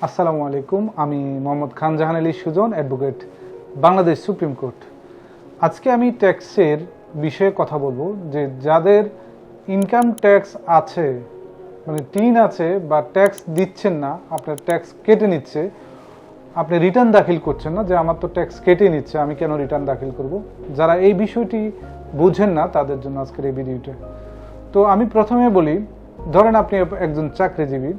আসসালামু আলাইকুম। আমি Mohammad Khan Jahan Ali Sujon, advocate, Bangladesh Supreme Court. আজকে আমি ট্যাক্সের বিষয়ে কথা বলবো যে যাদের ইনকাম ট্যাক্স আছে, মানে টিন আছে বা ট্যাক্স দিচ্ছেন না, আপনার ট্যাক্স কেটে নিচ্ছে, আপনি রিটার্ন দাখিল করছেন না, যে আমার তো ট্যাক্স কেটে নিচ্ছে, আমি কেন রিটার্ন দাখিল করব। যারা এই বিষয়টি বুঝেন না তাদের জন্য আজকের এই ভিডিওটা। তো আমি প্রথমে বলি, ধরেন আপনি একজন চাকরিজীবী,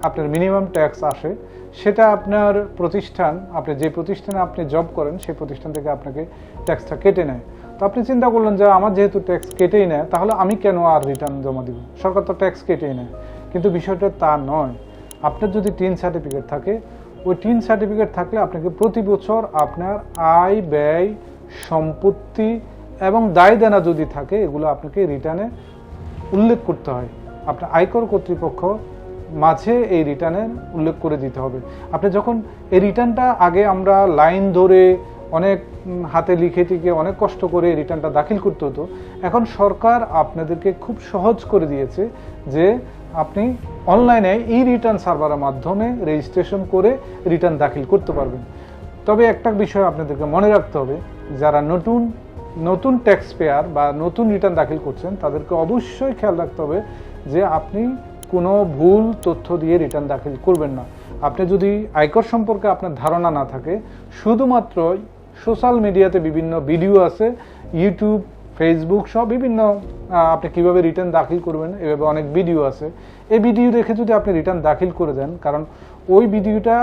আপনার মিনিমাম ট্যাক্স আসে, সেটা আপনার প্রতিষ্ঠান, আপনি যে প্রতিষ্ঠানে আপনি জব করেন সেই প্রতিষ্ঠান থেকে আপনাকে ট্যাক্সটা কেটে নেয়। তো আপনি চিন্তা করলেন যে আমার যেহেতু ট্যাক্স কেটেই নেয়, তাহলে আমি কেন আর রিটার্ন জমা দিব, সরকার তো ট্যাক্স কেটেই নেয়। কিন্তু বিষয়টা তা নয়। আপনার যদি টিন সার্টিফিকেট থাকে, ওই টিন সার্টিফিকেট থাকলে আপনাকে প্রতি বছর আপনার আয়, ব্যয়, সম্পত্তি এবং দায় দেনা যদি থাকে, এগুলো আপনাকে রিটার্নে উল্লেখ করতে হয়। আপনার আয়কর কর্তৃপক্ষ মাঝে এই রিটার্নের উল্লেখ করে দিতে হবে। আপনি যখন এই রিটার্নটা, আগে আমরা লাইন ধরে অনেক হাতে লিখে টিকে অনেক কষ্ট করে রিটার্নটা দাখিল করতে হতো, এখন সরকার আপনাদেরকে খুব সহজ করে দিয়েছে যে আপনি অনলাইনে ই রিটার্ন সার্ভারের মাধ্যমে রেজিস্ট্রেশন করে রিটার্ন দাখিল করতে পারবেন। তবে একটা বিষয় আপনাদেরকে মনে রাখতে হবে, যারা নতুন ট্যাক্স পেয়ার বা নতুন রিটার্ন দাখিল করছেন, তাদেরকে অবশ্যই খেয়াল রাখতে হবে যে আপনি কোনো ভুল তথ্য দিয়ে রিটার্ন দাখিল করবেন না। আপনি যদি আয়কর সম্পর্কে আপনার ধারণা না থাকে, শুধুমাত্র সোশ্যাল মিডিয়াতে বিভিন্ন ভিডিও আছে, ইউটিউব, ফেসবুক সব বিভিন্ন, আপনি কিভাবে রিটার্ন দাখিল করবেন এভাবে অনেক ভিডিও আছে, এই ভিডিও দেখে যদি আপনি রিটার্ন দাখিল করে দেন, কারণ ওই ভিডিওটা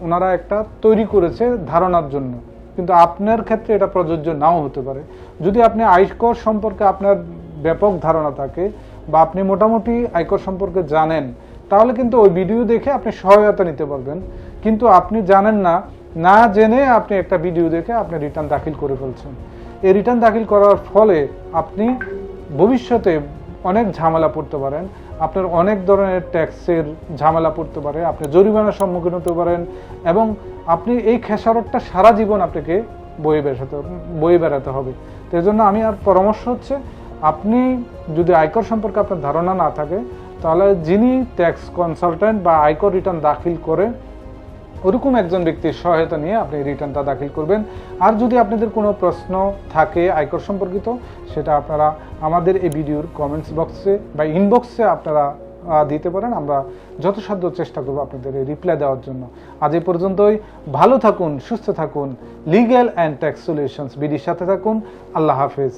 ওনারা একটা তৈরি করেছে ধারণার জন্য, কিন্তু আপনার ক্ষেত্রে এটা প্রযোজ্য নাও হতে পারে। যদি আপনি আয়কর সম্পর্কে আপনার ব্যাপক ধারণা থাকে বা আপনি মোটামুটি আয়কর সম্পর্কে জানেন, তাহলে কিন্তু ওই ভিডিও দেখে আপনি সহায়তা নিতে পারবেন। কিন্তু আপনি জানেন না, না জেনে আপনি একটা ভিডিও দেখে আপনি রিটার্ন দাখিল করে ফেলছেন। এই রিটার্ন দাখিল করার ফলে আপনি ভবিষ্যতে অনেক ঝামেলা পড়তে পারেন, আপনার অনেক ধরনের ট্যাক্সের ঝামেলা পড়তে পারে, আপনি জরিমানার সম্মুখীন হতে পারেন, এবং আপনি এই খেসারতটা সারা জীবন আপনাকে বয়ে বেড়াতে হবে। তো এই জন্য আমি আর পরামর্শ হচ্ছে, আপনি যদি আয়কর সম্পর্কে আপনার ধারণা না থাকে, তাহলে যিনি ট্যাক্স কনসালটেন্ট বা আয়কর রিটার্ন দাখিল করে ওরকম একজন ব্যক্তির সহায়তা নিয়ে আপনি রিটার্নটা দাখিল করবেন। আর যদি আপনাদের কোনো প্রশ্ন থাকে আয়কর সম্পর্কিত, সেটা আপনারা আমাদের এই ভিডিওর কমেন্টস বক্সে বা ইনবক্সে আপনারা দিতে পারেন। আমরা যথাসাধ্য চেষ্টা করবো আপনাদের এই রিপ্লাই দেওয়ার জন্য। আজ এই পর্যন্তই। ভালো থাকুন, সুস্থ থাকুন। লিগ্যাল অ্যান্ড ট্যাক্স সলিউশনস বিডির সাথে থাকুন। আল্লাহ হাফেজ।